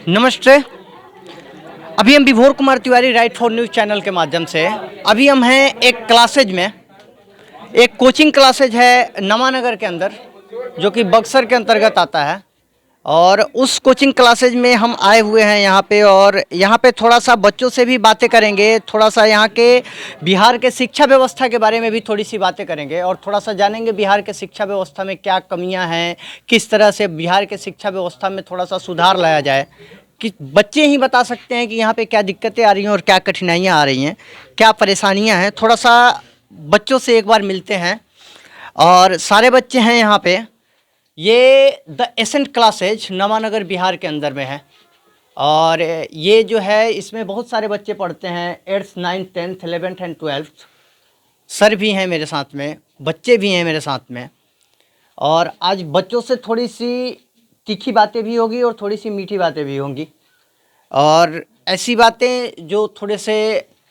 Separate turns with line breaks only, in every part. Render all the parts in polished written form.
नमस्ते। अभी हम विभोर Kumar Tiwari right for news channel के माध्यम से अभी हम हैं एक क्लासेज में। एक कोचिंग क्लासेज है नवानगर के अंदर, जो कि बक्सर के अंतर्गत आता है। और उस कोचिंग क्लासेज में हम आए हुए हैं यहाँ पे, और यहाँ पे थोड़ा सा बच्चों से भी बातें करेंगे, थोड़ा सा यहाँ के बिहार के शिक्षा व्यवस्था के बारे में भी थोड़ी सी बातें करेंगे, और थोड़ा सा जानेंगे बिहार के शिक्षा व्यवस्था में क्या कमियाँ हैं, किस तरह से बिहार के शिक्षा व्यवस्था में थोड़ा सा सुधार लाया जाए। कि बच्चे ही बता सकते हैं कि यहाँ पे क्या दिक्कतें आ रही हैं और क्या कठिनाइयाँ आ रही हैं, क्या परेशानियाँ हैं। थोड़ा सा बच्चों से एक बार मिलते हैं, और सारे बच्चे हैं यहाँ पे। ये the Ascent Classes Nawanagar Bihar के अंदर में है, और ये जो है इसमें बहुत सारे बच्चे पढ़ते हैं, 8th 9th 10th 11th and 12th। Sir भी हैं मेरे साथ में, बच्चे भी हैं मेरे साथ में। और आज बच्चों से थोड़ी सी तीखी बातें भी होगी और थोड़ी सी मीठी बातें भी होंगी, और ऐसी बातें जो थोड़े से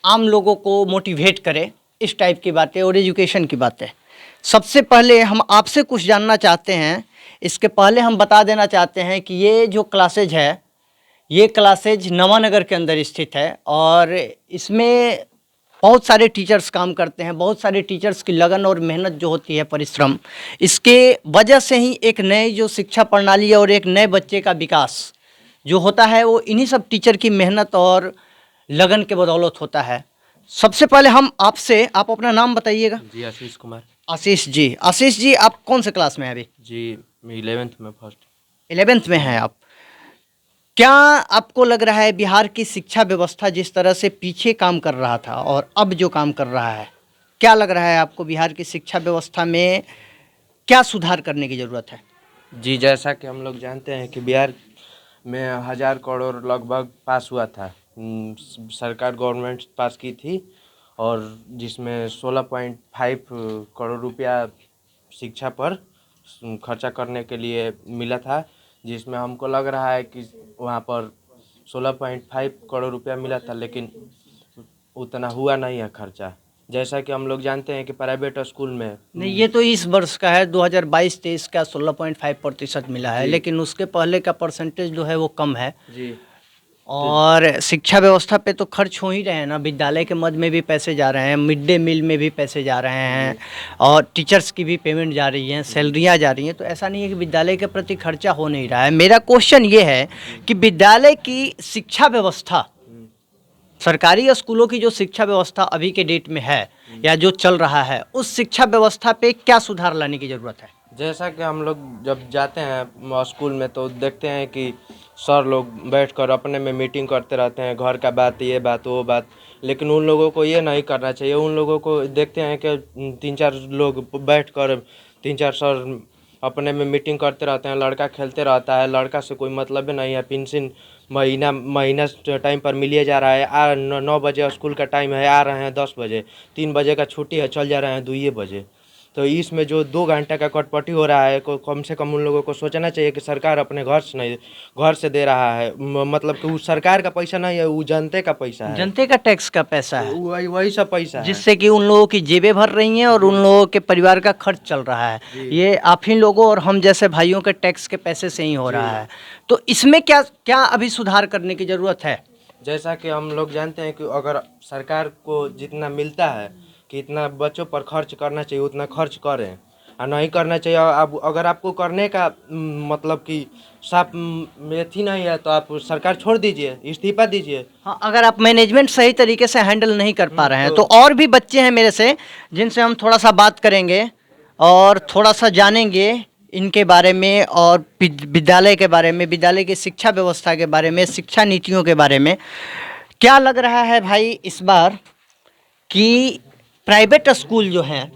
आम लोगों को मोटिवेट करे, इस टाइप की बातें और एजुकेशन की बातें। सबसे पहले हम आपसे कुछ जानना चाहते हैं। इसके पहले हम बता देना चाहते हैं कि ये जो क्लासेज है, ये क्लासेज नवानगर के अंदर स्थित है, और इसमें बहुत सारे टीचर्स काम करते हैं। बहुत सारे टीचर्स की लगन और मेहनत जो होती है, परिश्रम, इसके वजह से ही एक नई जो शिक्षा प्रणाली है और एक नए बच्चे का विकास जो होता है, वो इन्हीं सब टीचर की मेहनत और लगन के बदौलत होता है। सबसे पहले हम आपसे, आप अपना नाम बताइएगा।
जी आशीष कुमार।
आशीष जी, आप कौन से क्लास में हैं अभी?
जी मैं 11th में फर्स्ट।
11th में हैं आप। क्या आपको लग रहा है बिहार की शिक्षा व्यवस्था जिस तरह से पीछे काम कर रहा था और अब जो काम कर रहा है, क्या लग रहा है आपको बिहार की शिक्षा व्यवस्था में क्या सुधार करने की ज़रूरत है?
जी जैसा कि हम लोग जानते हैं कि बिहार में 1000 करोड़ लगभग पास हुआ था। सरकार गवर्नमेंट पास की थी, और जिसमें 16.5 करोड़ रुपया शिक्षा पर खर्चा करने के लिए मिला था, जिसमें हमको लग रहा है कि वहाँ पर 16.5 करोड़ रुपया मिला था, लेकिन उतना हुआ नहीं है खर्चा। जैसा कि हम लोग जानते हैं कि प्राइवेट स्कूल में
नहीं, ये तो इस वर्ष का है, 2022-23 का 16.5% मिला है,
जी
लेकिन उसके पहले का परसेंटेज जो है वो कम है।
जी
और शिक्षा व्यवस्था पे तो खर्च हो ही रहे हैं ना, विद्यालय के मद में भी पैसे जा रहे हैं, मिड डे मील में भी पैसे जा रहे हैं, और टीचर्स की भी पेमेंट जा रही है, सैलरियाँ जा रही हैं। तो ऐसा नहीं है कि विद्यालय के प्रति खर्चा हो नहीं रहा है। मेरा क्वेश्चन ये है कि विद्यालय की शिक्षा व्यवस्था, सरकारी स्कूलों की जो शिक्षा व्यवस्था अभी के डेट में है या जो चल रहा है, उस शिक्षा व्यवस्था पे क्या सुधार लाने की ज़रूरत है?
जैसा कि हम लोग जब जाते हैं स्कूल में तो देखते हैं कि सर लोग बैठकर अपने में मीटिंग करते रहते हैं, घर का बात, ये बात, वो बात। लेकिन उन लोगों को ये नहीं करना चाहिए। उन लोगों को देखते हैं कि 3-4 लोग बैठकर 3-4 सर अपने में मीटिंग करते रहते हैं, लड़का खेलते रहता है, लड़का से कोई मतलब ही नहीं है। पेंशन महीना महीना टाइम पर मिलिए जा रहा है। 9 बजे स्कूल का टाइम है, आ रहे हैं 10 बजे, 3 बजे का छुट्टी है, चल जा रहे हैं 2 बजे। तो इसमें जो 2 घंटे का कटौती हो रहा है, को कम से कम उन लोगों को सोचना चाहिए कि सरकार अपने घर से नहीं, घर से दे रहा है। मतलब कि वो सरकार का पैसा नहीं है, वो जनते का पैसा है।
जनते का टैक्स का पैसा है,
वही वही सब पैसा है।
जिससे कि उन लोगों की जेबें भर रही हैं और उन लोगों के परिवार का खर्च चल रहा है।
जी
ये आप ही लोगों और हम जैसे भाइयों के टैक्स के पैसे से ही हो
जी
रहा है। तो इसमें क्या क्या अभी सुधार करने की ज़रूरत है?
जैसा कि हम लोग जानते हैं कि अगर सरकार को जितना मिलता है कि इतना बच्चों पर खर्च करना चाहिए, उतना खर्च करें, और नहीं करना चाहिए। अब अगर आपको करने का मतलब कि साफ मेथी नहीं है, तो आप सरकार छोड़ दीजिए, इस्तीफा दीजिए।
हाँ, अगर आप मैनेजमेंट सही तरीके से हैंडल नहीं कर पा रहे हैं, तो
तो
और भी बच्चे हैं मेरे से जिनसे हम थोड़ा सा बात करेंगे और थोड़ा सा जानेंगे इनके बारे में, और विद्यालय के बारे में, विद्यालय की शिक्षा व्यवस्था के बारे में, शिक्षा नीतियों के बारे में। क्या लग रहा है भाई इस बार कि प्राइवेट स्कूल जो हैं,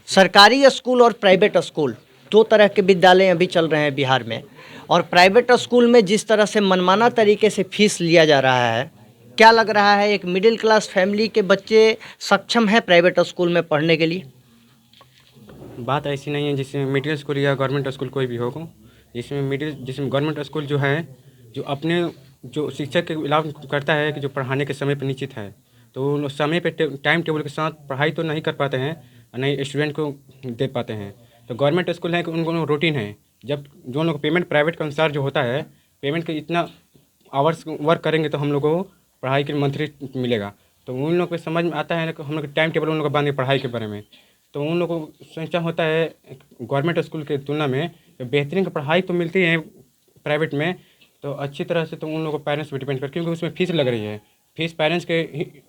सरकारी स्कूल और प्राइवेट स्कूल, दो तरह के विद्यालय अभी चल रहे हैं बिहार में, और प्राइवेट स्कूल में जिस तरह से मनमाना तरीके से फीस लिया जा रहा है, क्या लग रहा है एक मिडिल क्लास फैमिली के बच्चे सक्षम हैं प्राइवेट स्कूल में पढ़ने के लिए?
बात ऐसी नहीं है जिसमें मिडिल स्कूल या गवर्नमेंट स्कूल कोई भी होगा। जिसमें गवर्नमेंट स्कूल जो है, जो अपने जो शिक्षक के इलाव करता है कि जो पढ़ाने के समय पर निश्चित है, तो वो समय पे टाइम टेबल के साथ पढ़ाई तो नहीं कर पाते हैं और नहीं स्टूडेंट को दे पाते हैं। तो गवर्नमेंट स्कूल है कि उनको रूटीन है। जब जो लोग पेमेंट प्राइवेट के अनुसार जो होता है, पेमेंट का इतना आवर्स वर्क करेंगे तो हम लोगों को पढ़ाई के मंथली मिलेगा। तो उन लोग को समझ में आता है ना कि हम लोग टाइम टेबल उन लोग को बांधे पढ़ाई के बारे में। तो उन लोगों को सोचा होता है गवर्नमेंट स्कूल के तुलना में बेहतरीन की पढ़ाई तो मिलती है प्राइवेट में, तो अच्छी तरह से तो उन लोगों को पेरेंट्स पर डिपेंड कर, क्योंकि उसमें फीस लग रही है। फीस पेरेंट्स के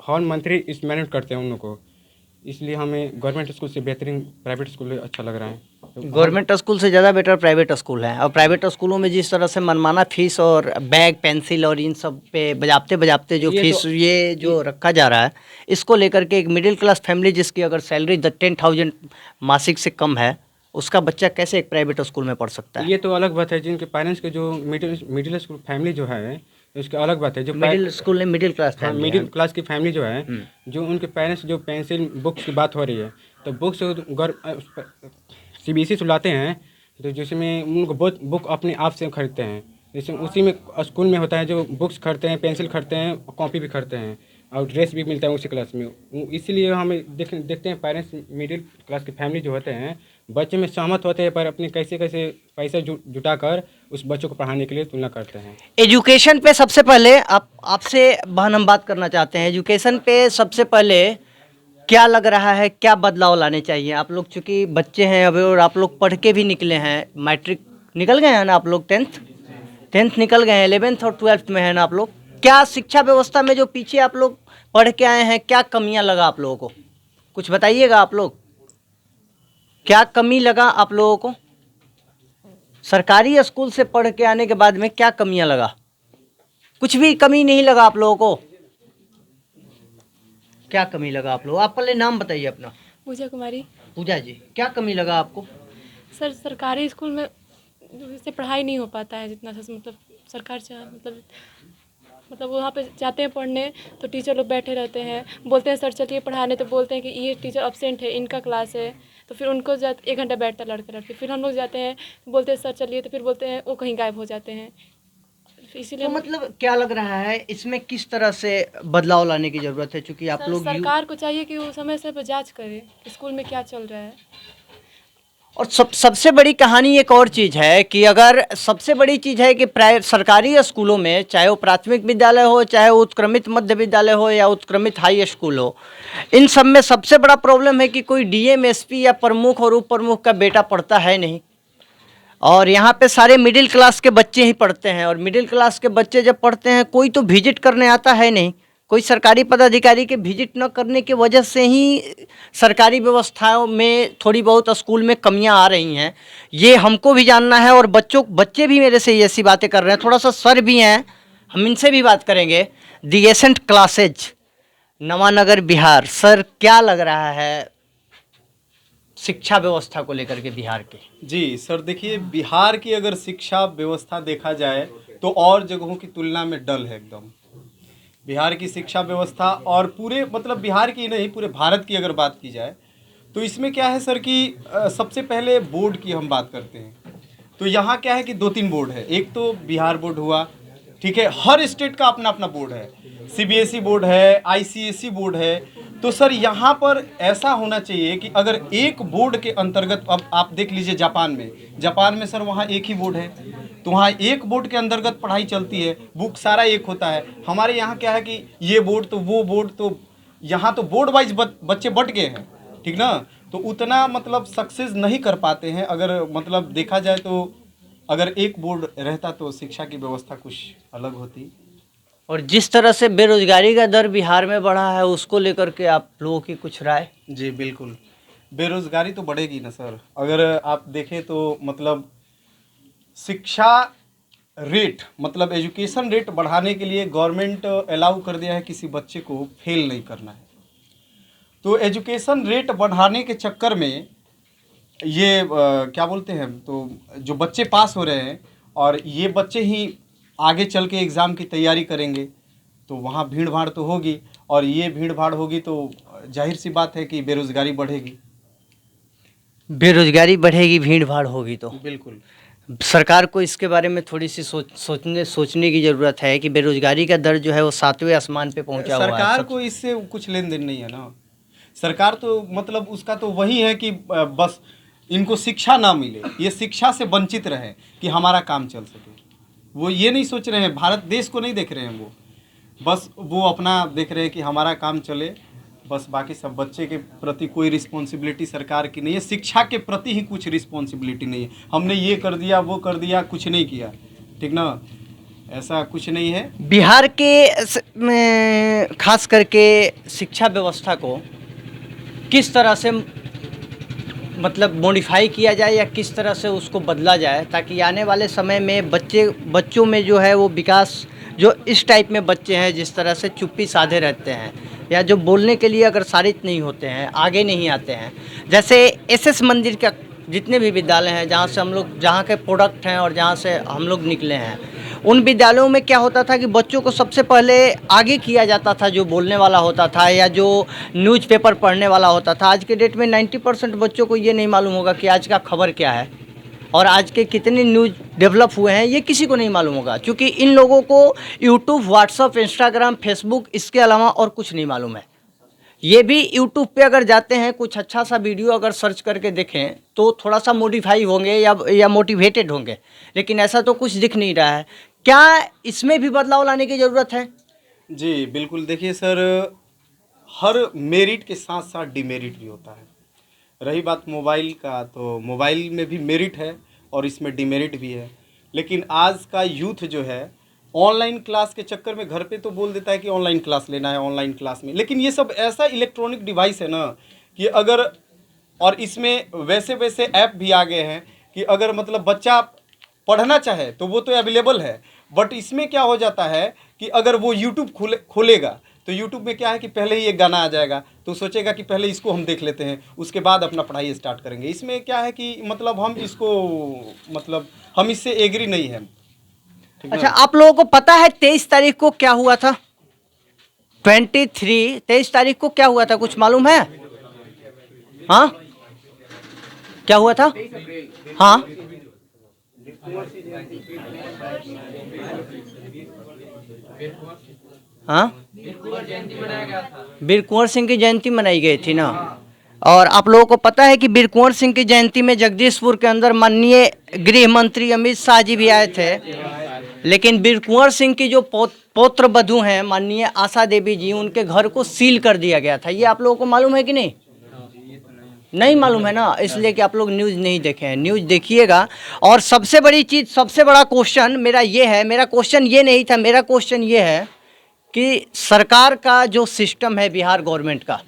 हर मंथली इस मैनेज करते हैं उन लोग को, इसलिए हमें गवर्नमेंट स्कूल से बेहतरीन प्राइवेट स्कूल अच्छा लग रहा है। तो
गवर्नमेंट स्कूल से ज़्यादा बेटर प्राइवेट स्कूल है। और प्राइवेट स्कूलों में जिस तरह से मनमाना फीस और बैग पेंसिल और इन सब पे बजाते बजाते जो
ये
फीस
तो-
ये जो रखा जा रहा है, इसको लेकर के एक मिडिल क्लास फैमिली जिसकी अगर सैलरी 10,000 मासिक से कम है, उसका बच्चा कैसे एक प्राइवेट स्कूल में पढ़ सकता है?
ये तो अलग बात है, जिनके पेरेंट्स के जो मिडिल स्कूल फैमिली जो है उसकी अलग बात है। जो
मिडिल स्कूल में मिडिल क्लास
हाँ,
फैमिली
मिडिल क्लास की फैमिली जो है, जो उनके पेरेंट्स जो पेंसिल बुक्स की बात हो रही है, तो बुक्स CBSE से लाते हैं, तो जिसमें उनको बुक अपने आप से खरीदते हैं। जैसे उसी में स्कूल में होता है जो बुक्स खरीदते हैं, पेंसिल खरीदते हैं, कॉपी भी खरीदते हैं और ड्रेस भी मिलता है उसी क्लास में। इसीलिए हमें देखते हैं पेरेंट्स मिडिल क्लास की फैमिली जो होते हैं बच्चे में सहमत होते हैं, पर अपने कैसे कैसे पैसा जुटाकर उस बच्चों को पढ़ाने के लिए तुलना करते हैं।
एजुकेशन पे सबसे पहले आपसे बहन हम बात करना चाहते हैं। एजुकेशन पे सबसे पहले क्या लग रहा है, क्या बदलाव लाने चाहिए? आप लोग चूँकि बच्चे हैं अभी और आप लोग पढ़ के भी निकले हैं, मैट्रिक निकल गए हैं ना आप लोग, टेंथ निकल गए हैं, 11th और 12th में है ना आप लोग। क्या शिक्षा व्यवस्था में जो पीछे आप लोग पढ़ के आए हैं, क्या कमियां लगा आप लोगों को? कुछ बताइएगा आप लोग, क्या कमी लगा आप लोगों को? सरकारी स्कूल से पढ़ के आने के बाद में क्या कमियां लगा? कुछ भी कमी नहीं लगा आप लोगों को? क्या कमी लगा आप लोग? आप पहले नाम बताइए अपना।
पूजा कुमारी।
पूजा जी, क्या कमी लगा आपको?
सर सरकारी स्कूल में से पढ़ाई नहीं हो पाता है जितना मतलब सरकार से मतलब वहाँ पे जाते हैं पढ़ने तो टीचर लोग बैठे रहते हैं, बोलते हैं सर चलिए पढ़ाने, तो बोलते हैं कि ये टीचर अब्सेंट है, इनका क्लास है, तो फिर उनको 1 घंटा बैठता लड़के, फिर हम लोग जाते हैं बोलते हैं सर चलिए, तो फिर बोलते हैं वो कहीं गायब हो जाते हैं। इसीलिए
तो मतलब क्या लग रहा है इसमें किस तरह से बदलाव लाने की ज़रूरत है? क्योंकि आप लोग
सरकार को चाहिए कि वो समय से जांच करे स्कूल में क्या चल रहा है।
और सबसे बड़ी कहानी एक और चीज़ है कि अगर सबसे बड़ी चीज़ है कि सरकारी स्कूलों में, चाहे वो प्राथमिक विद्यालय हो, चाहे वो उत्क्रमित मध्य विद्यालय हो या उत्क्रमित हाई स्कूल हो, इन सब में सबसे बड़ा प्रॉब्लम है कि कोई DM SP या प्रमुख और उप प्रमुख का बेटा पढ़ता है नहीं। और यहाँ पे सारे मिडिल क्लास के बच्चे ही पढ़ते हैं, और मिडिल क्लास के बच्चे जब पढ़ते हैं कोई तो विजिट करने आता है नहीं। कोई सरकारी पदाधिकारी के विजिट न करने की वजह से ही सरकारी व्यवस्थाओं में थोड़ी बहुत स्कूल में कमियां आ रही हैं। ये हमको भी जानना है और बच्चे भी मेरे से ऐसी बातें कर रहे हैं। थोड़ा सा सर भी हैं, हम इनसे भी बात करेंगे। The Ascent Classes, Nawanagar, Bihar. Sir क्या लग रहा है शिक्षा व्यवस्था को लेकर के बिहार के?
जी सर, देखिए बिहार की अगर शिक्षा व्यवस्था देखा जाए तो और जगहों की तुलना में डल है एकदम। बिहार की शिक्षा व्यवस्था और पूरे मतलब बिहार की नहीं पूरे भारत की अगर बात की जाए तो इसमें क्या है सर कि सबसे पहले बोर्ड की हम बात करते हैं तो यहाँ क्या है कि 2-3 बोर्ड है। एक तो बिहार बोर्ड हुआ, ठीक है, हर स्टेट का अपना अपना बोर्ड है। CBSE बोर्ड है, ICSE बोर्ड है। तो सर यहाँ पर ऐसा होना चाहिए कि अगर एक बोर्ड के अंतर्गत, अब आप देख लीजिए जापान में सर वहाँ एक ही बोर्ड है, तो वहाँ एक बोर्ड के अंतर्गत पढ़ाई चलती है, बुक सारा एक होता है। हमारे यहाँ क्या है कि ये बोर्ड तो वो बोर्ड, तो यहाँ तो बोर्ड वाइज बच्चे बट गए हैं, ठीक ना, तो उतना मतलब सक्सेस नहीं कर पाते हैं। अगर मतलब देखा जाए तो अगर एक बोर्ड रहता तो शिक्षा की व्यवस्था कुछ अलग होती।
और जिस तरह से बेरोजगारी का दर बिहार में बढ़ा है उसको लेकर के आप लोगों की कुछ राय?
जी बिल्कुल, बेरोजगारी तो बढ़ेगी ना सर। अगर आप देखें तो मतलब शिक्षा रेट मतलब एजुकेशन रेट बढ़ाने के लिए गवर्नमेंट अलाउ कर दिया है किसी बच्चे को फेल नहीं करना है। तो एजुकेशन रेट बढ़ाने के चक्कर में ये क्या बोलते हैं, तो जो बच्चे पास हो रहे हैं और ये बच्चे ही आगे चल के एग्ज़ाम की तैयारी करेंगे तो वहाँ भीड़ भाड़ तो होगी, और ये भीड़ भाड़ होगी तो जाहिर सी बात है कि बेरोज़गारी बढ़ेगी।
बेरोजगारी बढ़ेगी, भीड़ भाड़ होगी तो
बिल्कुल
सरकार को इसके बारे में थोड़ी सी सोचने की ज़रूरत है कि बेरोजगारी का दर जो है वो 7वें आसमान पे पहुंचा हुआ है।
सरकार को इससे कुछ लेन देन नहीं है ना। सरकार तो मतलब उसका तो वही है कि बस इनको शिक्षा ना मिले, ये शिक्षा से वंचित रहे कि हमारा काम चल सके। वो ये नहीं सोच रहे हैं, भारत देश को नहीं देख रहे हैं, वो बस वो अपना देख रहे हैं कि हमारा काम चले, बस बाकी सब बच्चे के प्रति कोई रिस्पॉन्सिबिलिटी सरकार की नहीं है, शिक्षा के प्रति ही कुछ रिस्पॉन्सिबिलिटी नहीं है। हमने ये कर दिया वो कर दिया, कुछ नहीं किया, ठीक ना, ऐसा कुछ नहीं है।
बिहार के में खास करके शिक्षा व्यवस्था को किस तरह से मतलब मॉडिफाई किया जाए या किस तरह से उसको बदला जाए ताकि आने वाले समय में बच्चों में जो है वो विकास, जो इस टाइप में बच्चे हैं जिस तरह से चुप्पी साधे रहते हैं या जो बोलने के लिए अगर सारित नहीं होते हैं, आगे नहीं आते हैं, जैसे एसएस मंदिर का जितने भी विद्यालय हैं जहाँ से हम लोग, जहाँ के प्रोडक्ट हैं और जहाँ से हम लोग निकले हैं, उन विद्यालयों में क्या होता था कि बच्चों को सबसे पहले आगे किया जाता था, जो बोलने वाला होता था या जो न्यूज़पेपर पढ़ने वाला होता था। आज के डेट में 90% बच्चों को ये नहीं मालूम होगा कि आज का खबर क्या है और आज के कितने न्यूज़ डेवलप हुए हैं, ये किसी को नहीं मालूम होगा, क्योंकि इन लोगों को यूट्यूब, व्हाट्सअप, इंस्टाग्राम, फेसबुक इसके अलावा और कुछ नहीं मालूम है। ये भी यूट्यूब पे अगर जाते हैं, कुछ अच्छा सा वीडियो अगर सर्च करके देखें तो थोड़ा सा मॉडिफाई होंगे या मोटिवेटेड होंगे, लेकिन ऐसा तो कुछ दिख नहीं रहा है। क्या इसमें भी बदलाव लाने की ज़रूरत है?
जी बिल्कुल, देखिए सर, हर मेरिट के साथ साथ डिमेरिट भी होता है। रही बात मोबाइल का, तो मोबाइल में भी मेरिट है और इसमें डिमेरिट भी है, लेकिन आज का यूथ जो है ऑनलाइन क्लास के चक्कर में घर पे तो बोल देता है कि ऑनलाइन क्लास लेना है, ऑनलाइन क्लास में, लेकिन ये सब ऐसा इलेक्ट्रॉनिक डिवाइस है ना कि अगर, और इसमें वैसे वैसे ऐप भी आ गए हैं कि अगर मतलब बच्चा पढ़ना चाहे तो वो तो अवेलेबल है, बट इसमें क्या हो जाता है कि अगर वो यूट्यूब खोलेगा तो यूट्यूब में क्या है कि पहले ही एक गाना आ जाएगा, तो सोचेगा कि पहले इसको हम देख लेते हैं, उसके बाद अपना पढ़ाई स्टार्ट करेंगे। इसमें क्या है कि मतलब हम इससे एग्री नहीं है।
अच्छा, आप लोगों को पता है 23 तारीख को क्या हुआ था? 23 तारीख को क्या हुआ था, कुछ मालूम है? हाँ, क्या हुआ था? हाँ, हाँ, वीर कुंवर सिंह की जयंती मनाई गई थी ना। और आप लोगों को पता है कि वीर कुंवर सिंह की जयंती में जगदीशपुर के अंदर माननीय गृह मंत्री अमित शाह जी भी आए थे, लेकिन वीर कुंवर सिंह की जो पौत्र वधू हैं माननीय आशा देवी जी, उनके घर को सील कर दिया गया था। ये आप लोगों को मालूम है कि नहीं? नहीं मालूम है ना, इसलिए कि आप लोग न्यूज़ नहीं देखे हैं। न्यूज़ देखिएगा। और सबसे बड़ी चीज़, सबसे बड़ा क्वेश्चन मेरा ये है, मेरा क्वेश्चन ये नहीं था, मेरा क्वेश्चन ये है कि सरकार का जो सिस्टम है बिहार गवर्नमेंट का,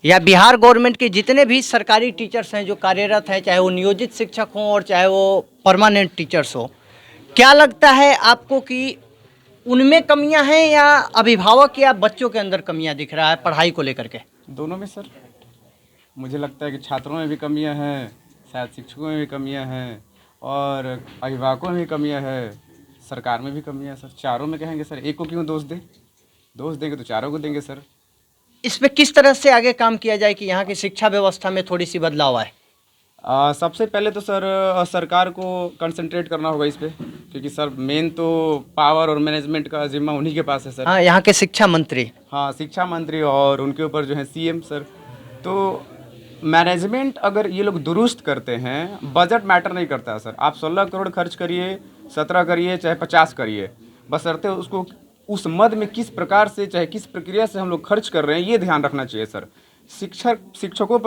या बिहार गवर्नमेंट के जितने भी सरकारी टीचर्स हैं जो कार्यरत हैं, चाहे वो नियोजित शिक्षक हों और चाहे वो परमानेंट टीचर्स हो, क्या लगता है आपको कि उनमें कमियां हैं या अभिभावक या बच्चों के अंदर कमियां दिख रहा है पढ़ाई को लेकर के?
दोनों में सर, मुझे लगता है कि छात्रों में भी कमियां हैं, शायद शिक्षकों में भी कमियां हैं और अभिभावकों में भी कमियां हैं, सरकार में भी कमियां हैं सर। चारों में कहेंगे सर, एक को क्यों दोष दें? दोष देंगे तो चारों को देंगे सर।
इस पे किस तरह से आगे काम किया जाए कि यहाँ की शिक्षा व्यवस्था में थोड़ी सी बदलाव आए?
सबसे पहले तो सर सरकार को कंसंट्रेट करना होगा इस पे, क्योंकि सर मेन तो पावर और मैनेजमेंट का जिम्मा उन्हीं के पास है सर।
हाँ, यहाँ के शिक्षा मंत्री।
हाँ, शिक्षा मंत्री और उनके ऊपर जो है सीएम सर। तो मैनेजमेंट अगर ये लोग दुरुस्त करते हैं, बजट मैटर नहीं करता है सर। आप 16 करोड़ खर्च करिए, 17 करिए, चाहे 50 करिए, बशर्ते उसको उस मद में किस प्रकार से, चाहे किस प्रक्रिया से हम लोग खर्च कर रहे हैं, ये ध्यान रखना चाहिए सर। शिक्षकों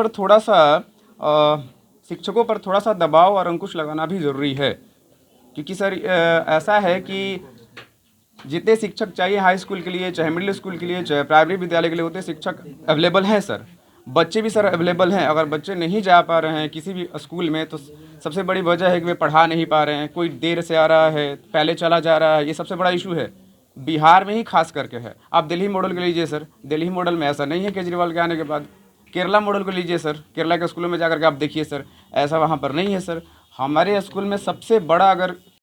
पर थोड़ा सा दबाव और अंकुश लगाना भी ज़रूरी है, क्योंकि सर ऐसा है कि जितने शिक्षक चाहिए हाई स्कूल के लिए, चाहे मिडिल स्कूल के लिए, चाहे प्राइमरी विद्यालय के लिए, उतने शिक्षक अवेलेबल हैं सर। बच्चे भी सर अवेलेबल हैं। अगर बच्चे नहीं जा पा रहे हैं किसी भी स्कूल में, तो सबसे बड़ी वजह है कि वे पढ़ा नहीं पा रहे हैं। कोई देर से आ रहा है, पहले चला जा रहा है, ये सबसे बड़ा इशू है, बिहार में ही खास करके है। आप दिल्ली मॉडल को लीजिए सर, दिल्ली मॉडल में ऐसा नहीं है केजरीवाल के आने के बाद। केरला मॉडल को लीजिए सर, केरला के स्कूलों में जाकर के आप देखिए सर, ऐसा वहाँ पर नहीं है सर। हमारे स्कूल में सबसे बड़ा अगर